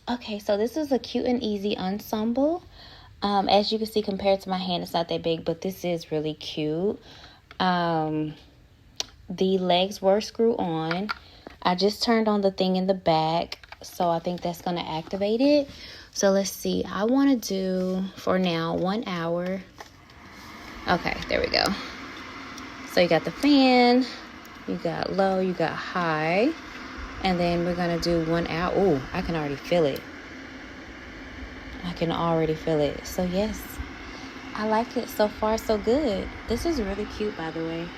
Okay, so this is a cute and easy ensemble. As you can see, compared to my hand, it's not that big, but this is really cute. The legs were screwed on. I just turned on the thing in the back, so I think that's going to activate it. So let's see. I want to do, for now, 1 hour. Okay, there we go. So you got the fan, you got low, you got high. And then we're going to do 1 hour. Oh, I can already feel it. I can already feel it. So yes, I like it. So far, so good. This is really cute, by the way.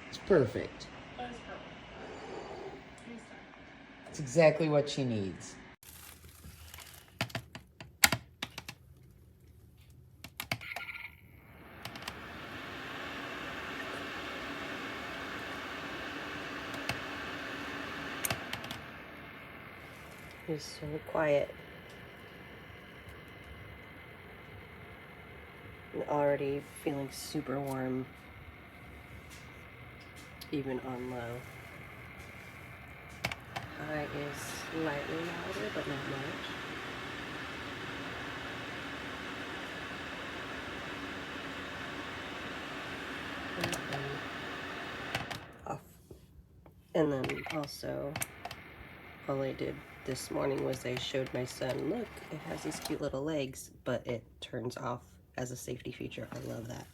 It's perfect. It's exactly what she needs. He's so quiet. And already feeling super warm, even on low. High is slightly louder, but not much. And then off. And then also, all I did this morning was I showed my son, look, it has these cute little legs, but it turns off as a safety feature. I love that.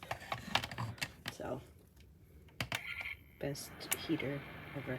So, best heater ever.